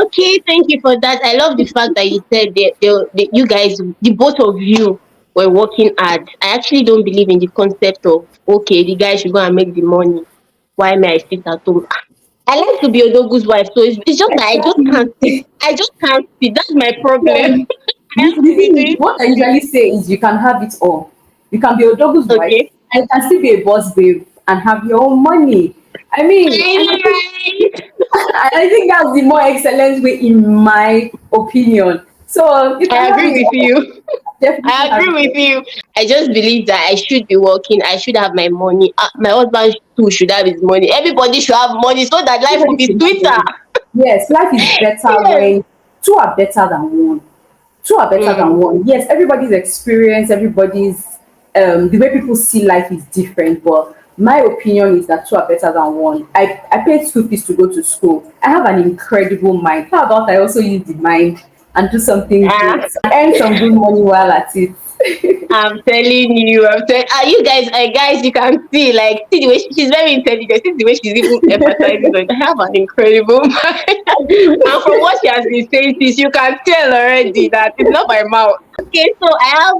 Okay, thank you for that. I love the fact that you said you guys, the both of you, were working hard. I actually don't believe in the concept of, okay, the guy should go and make the money. Why may I sit at home? I like to be Odogu's wife, so it's just that I just can't sit. Exactly. I just can't sit. That's my problem. So I have the to be thing is, doing what I usually say is you can have it all. You can be a dog's wife okay. and you can still be a boss babe and have your own money. I mean, I and I know, think right? I think that's the more excellent way in my opinion. So you can I have agree it with all. you. Definitely I have agree it with all. you. I just believe that I should be working. I should have my money. My husband too should have his money. Everybody should have money so that life will Everybody be should have sweeter. money. Yes, life is better Yes. when two are better than one. Two are better than Mm. one. Yes, everybody's experience, everybody's the way people see life is different. But my opinion is that two are better than one. I paid school fees to go to school. I have an incredible mind. How about I also use the mind and do something Ah, great and earn some good money while at it? I'm telling you, you guys, you can see, like, see the way she's very intelligent. See the way she's even emphasizing on. I have an incredible mind, and from what she has been saying, sis, you can tell already that it's not my mouth. Okay, so I have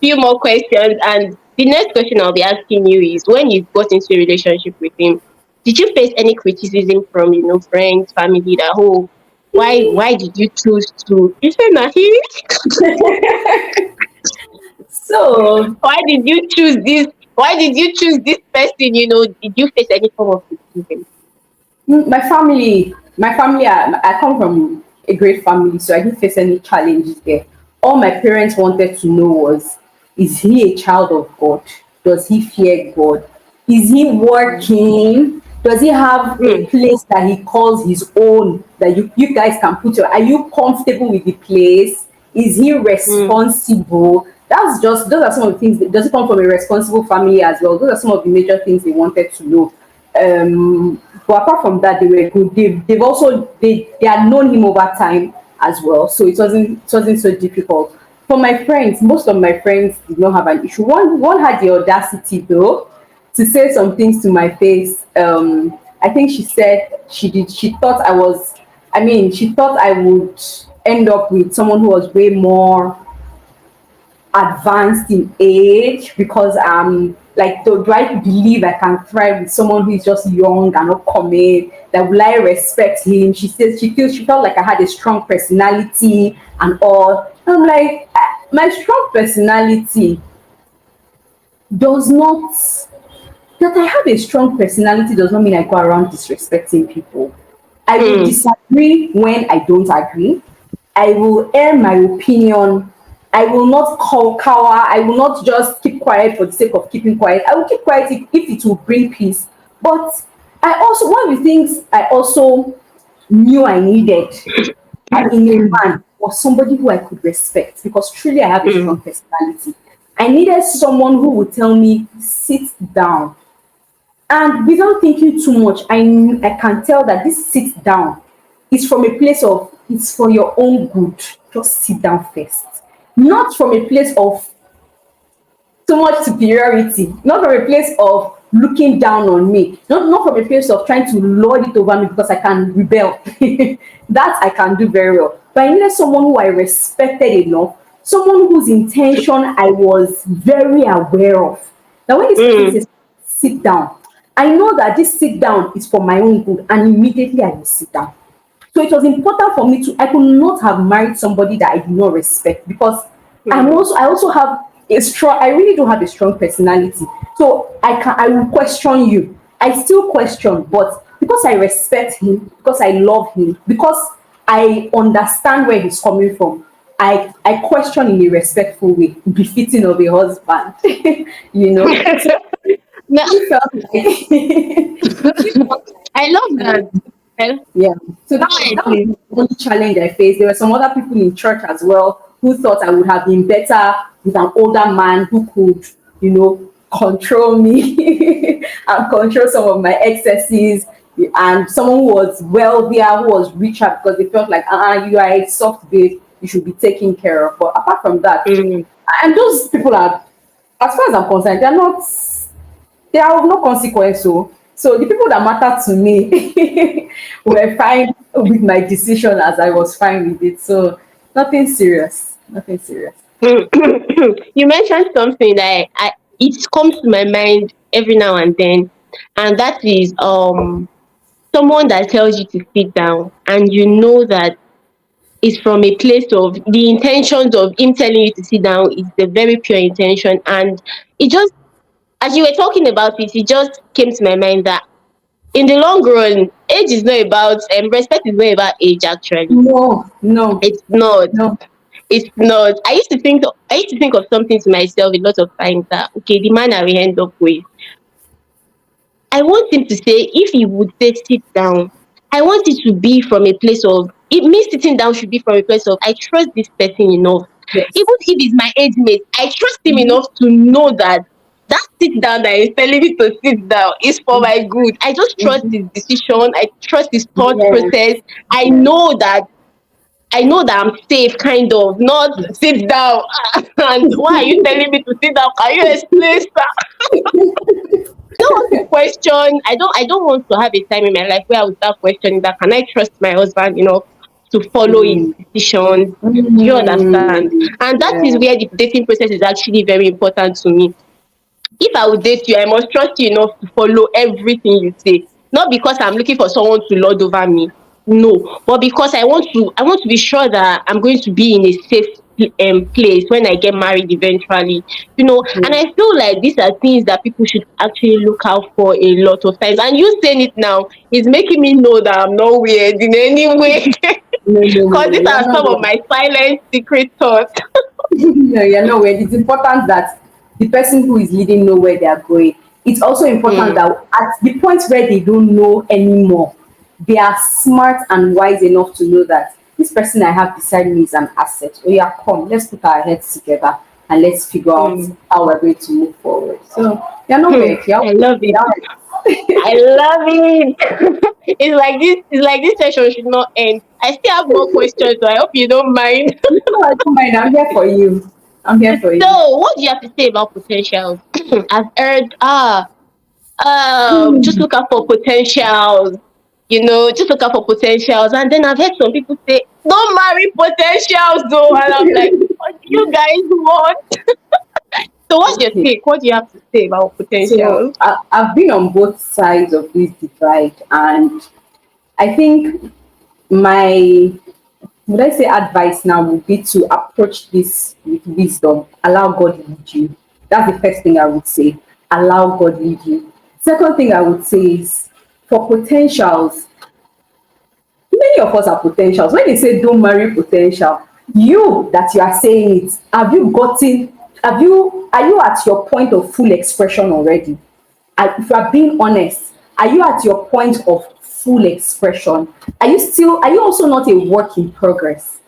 few more questions, and the next question I'll be asking you is: when you got into a relationship with him, did you face any criticism from friends, family that, oh, why did you choose to? You say Nahi? So Why did you choose this? Why did you choose this person? Did you face any form of criticism? my family, I come from a great family, so I didn't face any challenges there. All my parents wanted to know was, is he a child of God? Does he fear God? Is he working? Does he have a Hmm. place that he calls his own that you guys can put your, are you comfortable with the place? Is he Hmm. responsible? That's just, those are some of the things. Does he come from a responsible family as well? Those are some of the major things they wanted to know. But apart from that, they were good. They've also they had known him over time as well, so it wasn't so difficult. For my friends, most of my friends did not have an issue. One had the audacity though to say some things to my face. I think she said she did. She thought I was. I mean, she thought I would end up with someone who was way more advanced in age because like do I believe I can thrive with someone who is just young and upcoming? That will I respect him? She says she felt like I had a strong personality and all. I'm like, my strong personality does not, that I have a strong personality does not mean I go around disrespecting people. I will Hmm. disagree when I don't agree. I will air my opinion. I will not cower. I will not just keep quiet for the sake of keeping quiet. I will keep quiet if it will bring peace. But I also, one of the things I also knew I needed in a man was somebody who I could respect because truly I have a Hmm. strong personality. I needed someone who would tell me, sit down. And without thinking too much, I can tell that this sit down is from a place of, it's for your own good. Just sit down first. Not from a place of too much superiority, not from a place of looking down on me, not from a place of trying to lord it over me because I can rebel. That I can do very well. But I needed someone who I respected enough, someone whose intention I was very aware of. Now, when this person Hmm. says, sit down, I know that this sit down is for my own good, and immediately I will sit down. So it was important for me to, I could not have married somebody that I did not respect because Hmm. I also have a strong, I really do have a strong personality. So I will question you. I still question, but because I respect him, because I love him, because I understand where he's coming from, I question in a respectful way, befitting of a husband. So No, he felt like he felt I love like that. Well, yeah. So go that ahead, was please. the only challenge I faced. There were some other people in church as well who thought I would have been better with an older man who could, control me and control some of my excesses. And someone who was wealthier, who was richer, because they felt like, you are a soft babe, you should be taken care of. But apart from that, Hmm. and those people are, as far as I'm concerned, they are of no consequence. So the people that matter to me, were fine with my decision as I was fine with it. So nothing serious. Nothing serious. You mentioned something that it comes to my mind every now and then, and that is someone that tells you to sit down, and you know that it's from a place of the intentions of him telling you to sit down is the very pure intention, and it just, as you were talking about it, it just came to my mind that in the long run, age is not about respect is not about age actually. No, no, It's not. no. It's not. I used to think of something to myself a lot of times that okay, the man I will end up with, I want him to say, if he would say sit down, I want it to be from a place of, it means sitting down should be from a place of I trust this person enough. Yes. Even if he's my age mate, I trust him Mhm. enough to know that that sit down that he's telling me to sit down is for my good. I just trust Mhm. his decision, I trust his thought Yes. process. I Yes. know that I know that I'm safe, kind of, not Yes. sit down. And why are you telling me to sit down? Can you explain, sir? Don't want to question. I don't want to have a time in my life where I will start questioning that can I trust my husband enough to follow his Mm. decisions? Do you understand? Mm. And that is Yeah. where the dating process is actually very important to me. If I would date you, I must trust you enough to follow everything you say. Not because I'm looking for someone to lord over me. No. But because I want to be sure that I'm going to be in a safe place when I get married eventually. And Yeah. I feel like these are things that people should actually look out for a lot of times. And you saying it now is making me know that I'm not weird in any way. No, no, no, Because no. these You're are not some of wrong. my silent secret thoughts. No, you're not wrong. It's important that the person who is leading know where they are going. It's also important Hmm. that at the point where they don't know anymore, they are smart and wise enough to know that this person I have beside me is an asset. Oh yeah, come, let's put our heads together and let's figure out Hmm. how we're going to move forward. So you're not Hmm. weird. You're I love it. I love it. It's like this. It's like this session should not end. I still have more questions, so I hope you don't mind. no, I don't mind. I'm here for you. I'm here for you. So, what do you have to say about potentials? I've heard, just look out for potentials. Just look out for potentials. And then I've heard some people say, don't marry potentials, though. And I'm like, what do you guys want? So, what's your Okay. take? What do you have to say about So potentials? I've been on both sides of this divide, and I think my would I say advice now would be to approach this with wisdom. Allow God lead you. That's the first thing I would say. Allow God lead you. Second thing I would say is for potentials, many of us are potentials. When they say don't marry potential, you that you are saying it, are you at your point of full expression already? If you are being honest, are you at your point of full expression? Are you also not a work in progress?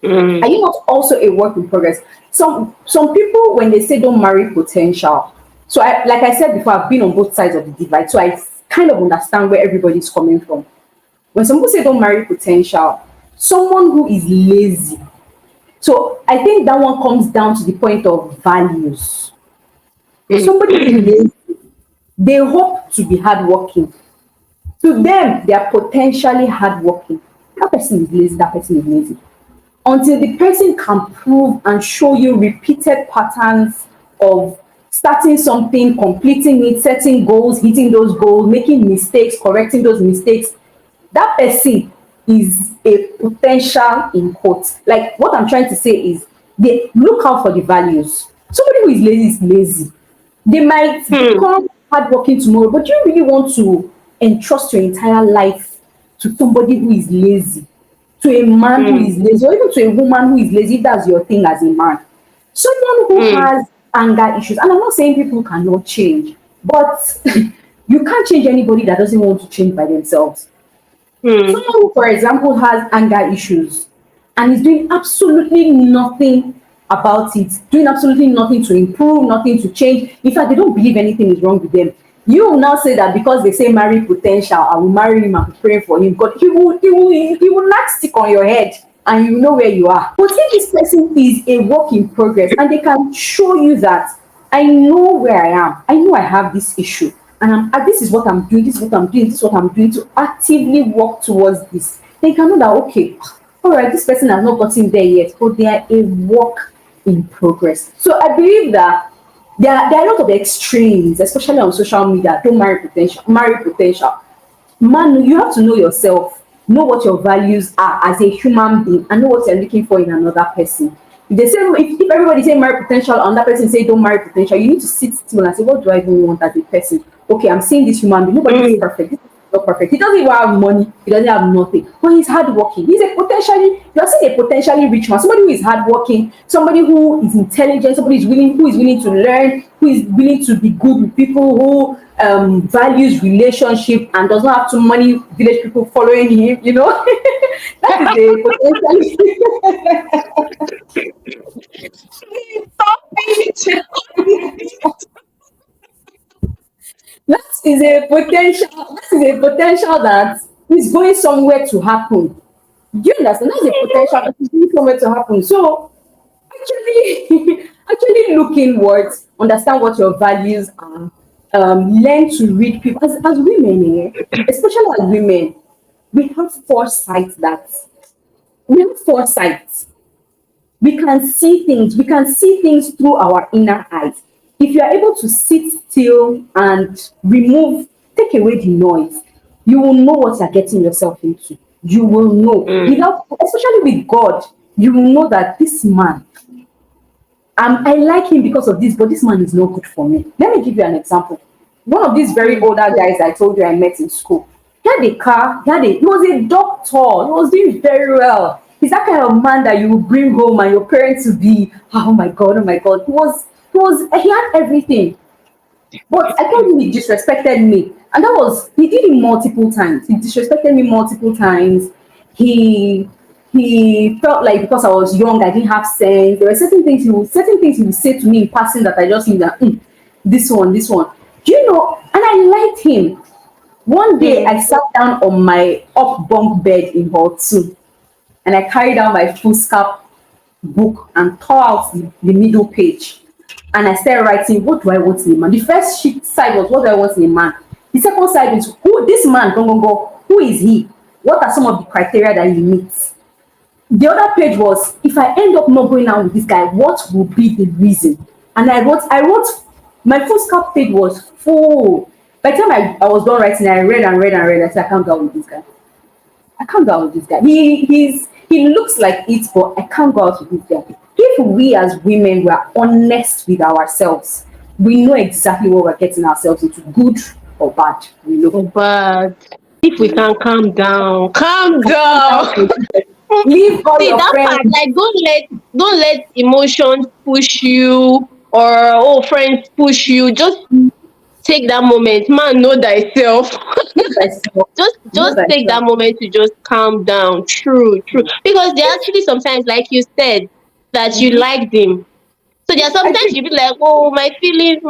Are Mm, you not also a work in progress? Some people when they say don't marry potential, so like I said before, I've been on both sides of the divide, so I kind of understand where everybody's coming from. When some people say don't marry potential, someone who is lazy. So I think that one comes down to the point of values. Somebody who is mm, lazy, they hope to be hardworking. To them, they are potentially hardworking. That person is lazy, that person is lazy. Until the person can prove and show you repeated patterns of starting something, completing it, setting goals, hitting those goals, making mistakes, correcting those mistakes, that person is a potential in quotes. Like what I'm trying to say is they look out for the values. Somebody who is lazy is lazy. They might mm, become hardworking tomorrow, but do you really want to entrust your entire life to somebody who is lazy? To a man who is mm, lazy, or even to a woman who is lazy, if that's your thing as a man. Someone who mm, has anger issues, and I'm not saying people cannot change, but you can't change anybody that doesn't want to change by themselves. mm, Someone who, for example, has anger issues and is doing absolutely nothing about it, doing absolutely nothing to improve, nothing to change. In fact, they don't believe anything is wrong with them. You will now say that because they say marry potential, I will marry him and be praying for him. God, he will not stick on your head and you know where you are. But if this person is a work in progress and they can show you that I know where I am, I know I have this issue, and this is what I'm doing, this is what I'm doing, this is what I'm doing to actively work towards this, then you can know that, okay, all right, this person has not gotten there yet, but they are a work in progress. So I believe that there are a lot of extremes, especially on social media. Don't marry potential, marry potential. Man, you have to know yourself, know what your values are as a human being, and know what you're looking for in another person. If they say, if everybody say marry potential and that person say don't marry potential, you need to sit still and say, what do I even want as a person? Okay, I'm seeing this human being. Nobody is Mm. perfect. This is not perfect. He doesn't even have money. He doesn't have nothing. But he's hardworking. He's a potentially, you're seeing a potentially rich man. Somebody who is hardworking, somebody who is intelligent, somebody who is willing to learn, who is willing to be good with people, who values relationship and does not have too many village people following him. That is a potentially Stop it. that is a potential that is going somewhere to happen. Do you understand? That's a potential that is going somewhere to happen. So actually actually look inwards, understand what your values are, learn to read people as women, especially as women, we have foresight that we have foresight we can see things through our inner eyes. If you are able to sit still and take away the noise, you will know what you're getting yourself into. You will know. Mm. Without, especially with God, you will know that this man, I like him because of this, but this man is not good for me. Let me give you an example. One of these very Mm. older guys I told you I met in school, he had a car, he was a doctor, he was doing very well. He's that kind of man that you will bring home and your parents will be, oh my God, oh my God. He had everything. But I told him he disrespected me. And he did it multiple times. He disrespected me multiple times. He he felt like because I was young, I didn't have sense. There were certain things he would say to me in passing that I just knew that this one. Do you know? And I liked him. One day I Mm. sat down on my up bunk bed in hall 2 and I carried out my foolscap book and tore out the middle page. And I started writing, what do I want in a man? The first sheet side was, what do I want in a man? The second side is, who this man, who is he? What are some of the criteria that he meets? The other page was, if I end up not going out with this guy, what will be the reason? And I wrote, my first cap page was full. By the time I was done writing, I read and read and read. I said, I can't go out with this guy. I can't go out with this guy. He looks like it, but I can't go out with this guy. If we as women were honest with ourselves, we know exactly what we're getting ourselves into, good or bad. We know. But if we can calm down. Leave all See your that friends. part, like don't let emotions push you, or friends push you. Just take that moment, man. Know thyself. Know thyself. just Know take that thyself. moment to just calm down. True, because there are actually sometimes, like you said, that you Mhm. liked him. So there are I sometimes think you be like, oh, my feelings,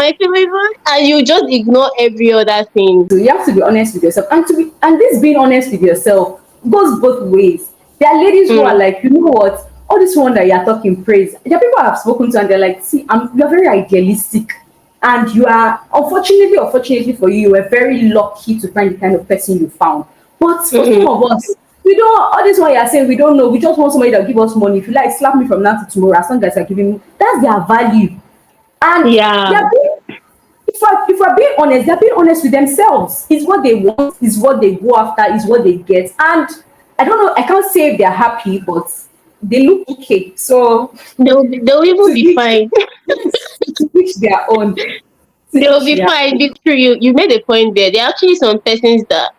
and you just ignore every other thing. so. You have to be honest with yourself, and this being honest with yourself goes both ways. There are ladies who are Mm. like, you know what, all this one that you're talking praise. There are people I've spoken to, and they're like, see, you're very idealistic, and you are unfortunately for you, you were very lucky to find the kind of person you found. But for some Mm-mm. of us, we don't. All this one you're saying, we don't know. We just want somebody that will give us money. If you like, slap me from now to tomorrow. As long as you're giving me, that's their value, and Yeah. they're being if we're being honest, they're being honest with themselves. It's what they want, is what they go after, is what they get. And I don't know, I can't say if they're happy, but they look okay. So They'll even to be each, fine. to each their own. To They'll each be their fine. own. Because you made a point there. There are actually some persons that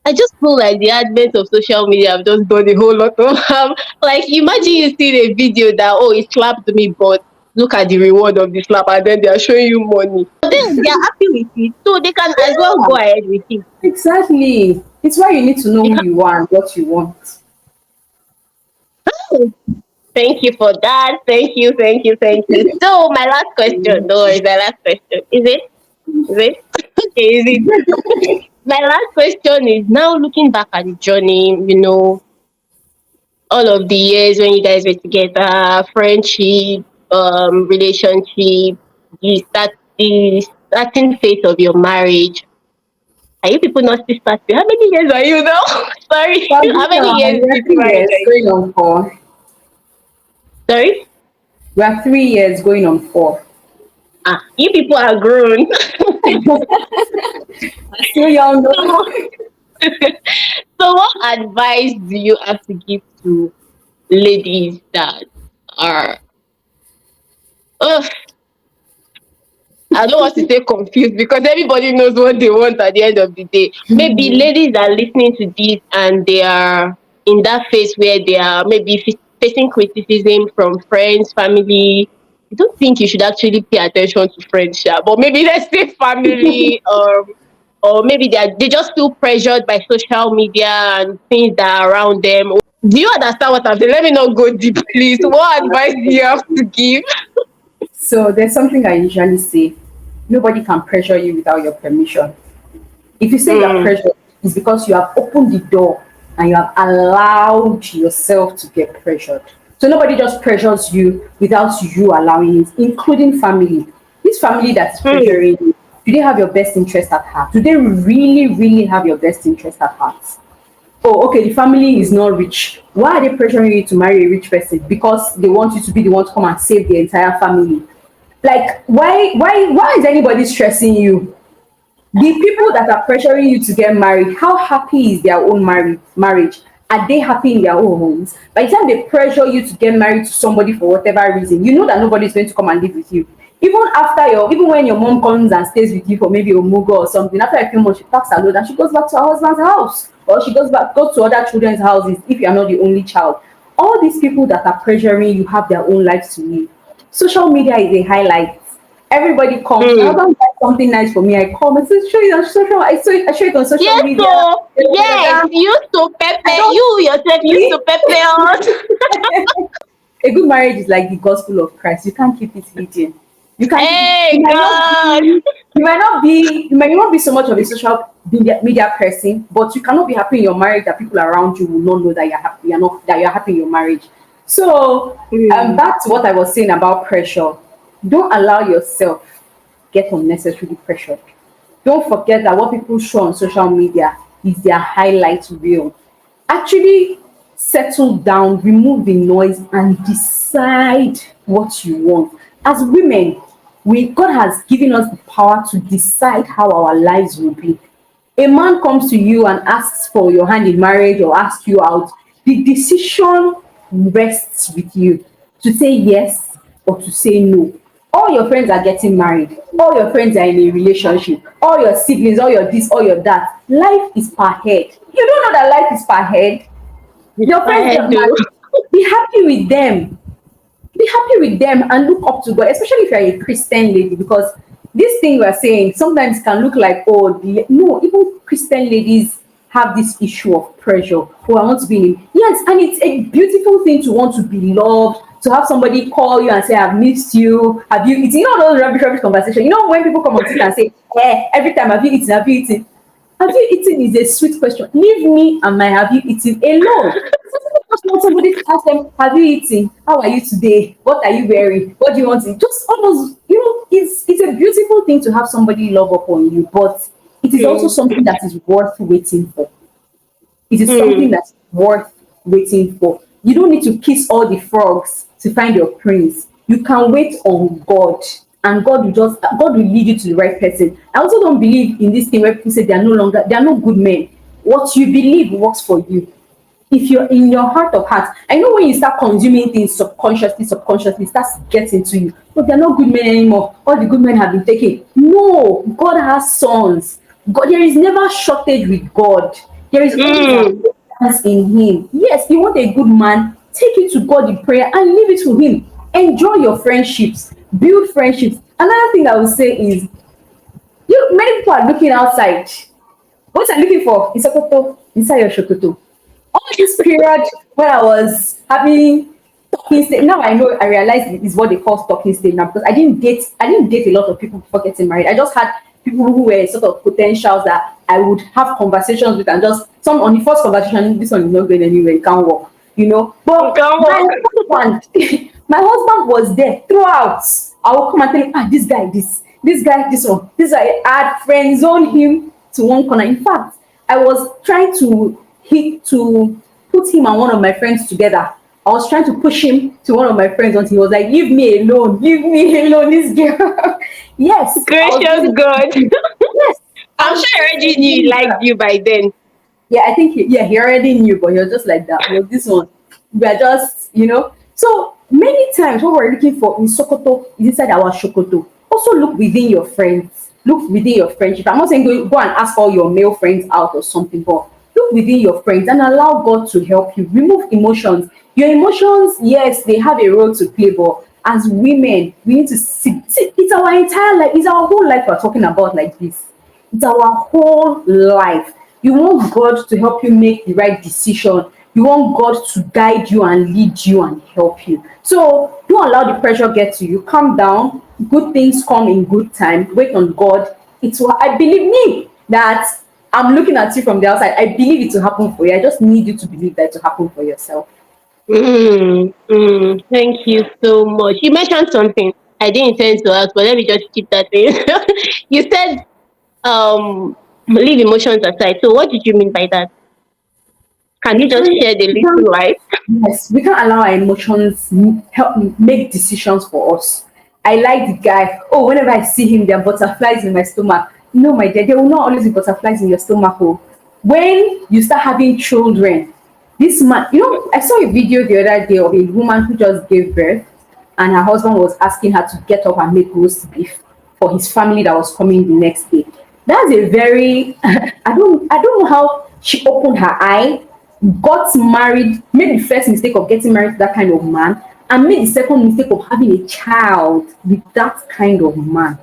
I just feel like the advent of social media have just done a whole lot of harm. Like, imagine you see a video that, it slapped me, but look at the reward of the slap, and then they are showing you money. But then they are happy with it, so they can as well Yeah, go ahead with it. exactly. It's why you need to know They who can. you are and what you want. Oh, thank you for that. Thank you. So my last question, no worries, my last question. Is it? Is it? Okay, is it? My last question is, now looking back at the journey, all of the years when you guys were together, friendship, relationship, this, that, this. starting phase of your marriage, are you people not still starting? How many years are you now? Sorry, Well, how we many years are into 3 years marriage are you? going on 4. Sorry? We are 3 years going on 4. Ah, you people are grown. Still young though. So, so what advice do you have to give to ladies that are, ugh, I don't want to say confused because everybody knows what they want at the end of the day. Maybe ladies are listening to this and they are in that phase where they are maybe facing criticism from friends, family. I don't think you should actually pay attention to friends, sha, but maybe let's say family, or maybe they just feel pressured by social media and things that are around them. Do you understand what I'm saying? Let me not go deep, please. What advice do you have to give? So there's something I usually say. Nobody can pressure you without your permission. If you say you're Mm, pressured, it's because you have opened the door and you have allowed yourself to get pressured. So nobody just pressures you without you allowing it, including family. This family that is mm, pressuring you, do they have your best interest at heart? Do they really, really have your best interest at heart? Oh, okay, the family is not rich. Why are they pressuring you to marry a rich person? Because they want you to be the one to come and save the entire family. Like, why is anybody stressing you? The people that are pressuring you to get married, how happy is their own marriage? Are they happy in their own homes? By the time they pressure you to get married to somebody for whatever reason, you know that nobody is going to come and live with you. Even when your mom comes and stays with you for maybe a mugo or something, after a few months she packs her load and she goes back to her husband's house, or she goes to other children's houses if you are not the only child. All these people that are pressuring you have their own lives to live. Social media is a highlight. Everybody comes. My mm. husband buys something nice for me. I come and say, show it on social. I show it on social Yes, media. so Da, da, da, yes, da. you used to I pepper, don't you yourself used to see. pepper us. A good marriage is like the gospel of Christ. You can't keep it hidden. You can't keep it. Hey God. You might not be so much of a social media person, but you cannot be happy in your marriage that people around you will not know that you're happy. You're not that you're happy in your marriage. So, Mm, back to what I was saying about pressure. Don't allow yourself get unnecessarily pressured. Don't forget that what people show on social media is their highlight reel. Actually settle down, remove the noise, and decide what you want. As women, we God has given us the power to decide how our lives will be. A man comes to you and asks for your hand in marriage or asks you out, the decision rests with you to say yes or to say no. All your friends are getting married, all your friends are in a relationship, all your siblings, all your this, all your that. Life is per head. You don't know that life is per head. it's Your friends bad get though. married. Be happy with them. Be happy with them and look up to God, especially if you're a Christian lady, because this thing we're saying sometimes can look like, oh, no, even Christian ladies have this issue of pressure. Oh, I want to be in. Yes, and it's a beautiful thing to want to be loved, to have somebody call you and say, I've missed you. Have you eaten? You know those rubbish conversation. You know when people come on Twitter and say, every time have you eaten? Have you eaten? Have you eaten is a sweet question. Leave me and my have you eaten alone. Just want somebody to ask them, have you eaten? How are you today? What are you wearing? What do you want to eat? Just almost, it's a beautiful thing to have somebody love upon you, but it is also Mm, something that is worth waiting for. It is something mm, that's worth waiting for. You don't need to kiss all the frogs to find your prince. You can wait on God, and God will lead you to the right person. I also don't believe in this thing where people say they are no good men. What you believe works for you. If you're in your heart of hearts, I know when you start consuming things subconsciously, it starts getting to you. But they're not good men anymore. All the good men have been taken. No, God has sons. God, there is never shortage with God. There is always mm, abundance in Him. Yes, you want a good man, take it to God in prayer and leave it to Him. Enjoy your friendships, build friendships. Another thing I would say is, many people are looking outside. What I'm looking for is Sokoto inside your Shokoto. All this period when I was having talking stage, now I realize it is what they call talking stage now, because I didn't date a lot of people before getting married. I just had people who were sort of potentials that I would have conversations with, and just some on the first conversation, this one is not going anywhere, it can't work, you know. you But can my walk. husband, my husband was there throughout. I will come and tell him, this guy, this. This guy, this one, this I had friend zone him to one corner. In fact, I was trying to put him and one of my friends together. I was trying to push him to one of my friends until he was like, "Leave me alone, leave me alone, this girl." Yes, I was Gracious really, God. yes, I'm sure I'm I trying already to knew he do liked that. you by then. Yeah, I think yeah, he already knew, but he was just like that. But this one, we are just, So many times what we're looking for in Sokoto is inside our Shokoto. Also look within your friends. Look within your friendship. I'm not saying go and ask all your male friends out or something, but look within your friends and allow God to help you. Remove emotions. Your emotions, yes, they have a role to play, but as women, we need to see it's our entire life, it's our whole life we're talking about like this. It's our whole life. You want God to help you make the right decision. You want God to guide you and lead you and help you. So don't allow the pressure get to you. Calm down. Good things come in good time. Wait on God. It's what I believe me that I'm looking at you from the outside. I believe it will happen for you. I just need you to believe that it will happen for yourself. Thank you so much. You mentioned something I didn't intend to ask, but let me just keep that in. You said um leave emotions aside. So what did you mean by that? Can We you just can't, share the we little can't light? Yes, we can't allow our emotions help make decisions for us. I like the guy. Oh, whenever I see him, there are butterflies in my stomach. No, my dear, there will not always be butterflies in your stomach. Oh, when you start having children, this man, I saw a video the other day of a woman who just gave birth, and her husband was asking her to get up and make roast beef for his family that was coming the next day. That's a very I don't know how she opened her eye, got married, made the first mistake of getting married to that kind of man, and made the second mistake of having a child with that kind of man.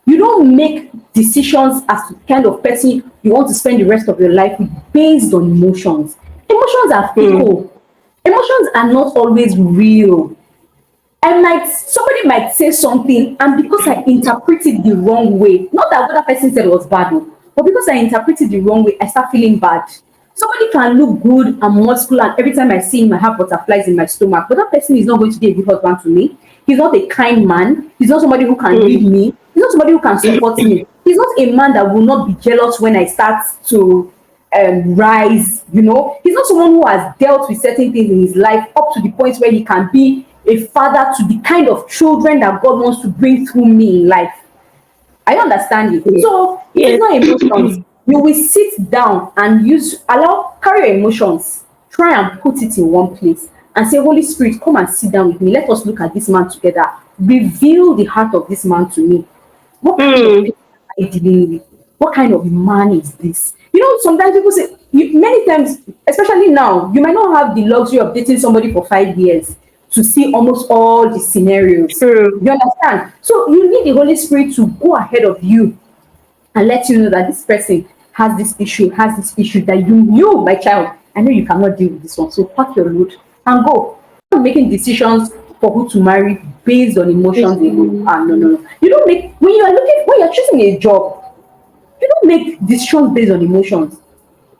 You don't make decisions as the kind of person you want to spend the rest of your life with based on emotions. Emotions are Mm, fickle. Emotions are not always real. Somebody might say something, and because I interpreted the wrong way, not that what that person said was bad, oh, but because I interpreted the wrong way, I start feeling bad. Somebody can look good and muscular, and every time I see him, I have butterflies in my stomach, but that person is not going to be a good husband to me. He's not a kind man. He's not somebody who can read mm, me. He's not somebody who can support me. He's not a man that will not be jealous when I start to rise. He's not someone who has dealt with certain things in his life up to the point where he can be a father to the kind of children that God wants to bring through me in life. I understand it. yes. So it is Yes. not emotions. You will sit down and carry your emotions, try and put it in one place and say, Holy Spirit, come and sit down with me. Let us look at this man together. Reveal the heart of this man to me. What kind of Mm, people am I dealing with? What kind of man is this? Sometimes people say, many times, especially now, you might not have the luxury of dating somebody for 5 years to see almost all the scenarios. true. You understand? So you need the Holy Spirit to go ahead of you and let you know that this person has this issue that my child, I know you cannot deal with this one. So pack your load and go. Not making decisions for who to marry based on emotions alone. Mm, Ah, no, no, no. You don't make when you're choosing a job, you don't make decisions based on emotions.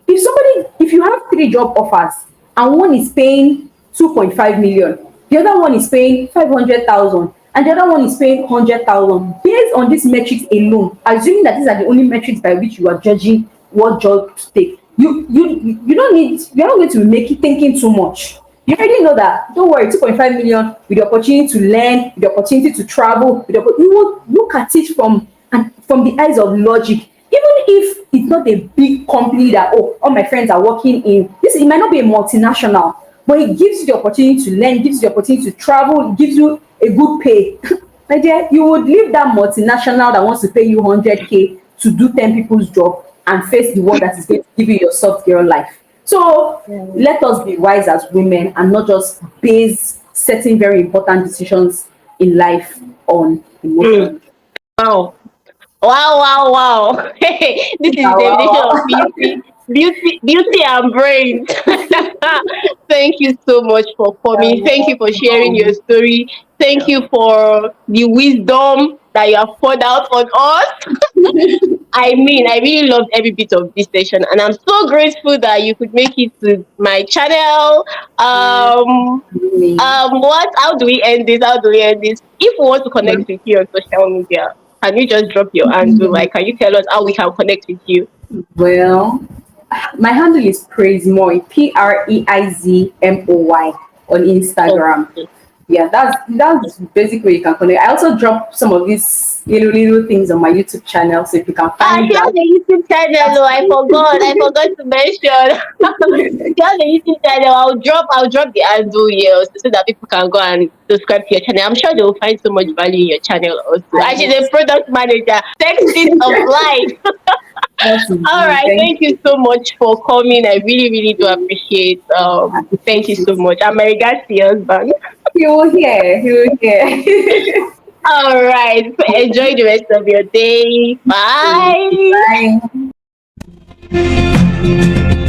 If you have three job offers and one is paying 2.5 million, the other one is paying 500,000, and the other one is paying 100,000, based on these metrics alone, assuming that these are the only metrics by which you are judging what job to take, you're not going to make it thinking too much. You already know that. Don't worry, 2.5 million with the opportunity to learn, with the opportunity to travel, you will look at it from the eyes of logic. Even if it's not a big company that, oh, all my friends are working in this, it might not be a multinational, but it gives you the opportunity to learn, gives you the opportunity to travel, it gives you a good pay. My dear, you would leave that multinational that wants to pay you 100K to do 10 people's job and face the one that is going to give you your soft girl life. So let us be wise as women and not just base certain very important decisions in life on mm. emotion. Wow. Wow, wow, wow. Hey, this is the Wow, definition wow, of beauty and brains. Thank you so much for coming. Thank you for sharing your wow. story. Thank you for the wisdom that you have poured out on us. I mean, I really loved every bit of this session, and I'm so grateful that you could make it to my channel. Really. What? How do we end this? How do we end this? If we want to connect with you on social media. Can you just drop your handle? Like, can you tell us how we can connect with you? Well, my handle is Praizmoy, Preizmoy on Instagram. Okay. Yeah, that's basically you can connect. I also drop some of these little things on my YouTube channel, so if you can Ah, find she has that. a YouTube channel. Oh, I forgot. I forgot to mention. She has a YouTube channel. I'll drop the handle here so that people can go and subscribe to your channel. I'm sure they will find so much value in your channel also. I And she's hope a product manager. Text it of life. that's All it. right. Thank you so much for coming. I really, really do appreciate. I Thank you appreciate so it. much. And my regards to your husband. He will hear. All right. Enjoy the rest of your day. Bye. Bye.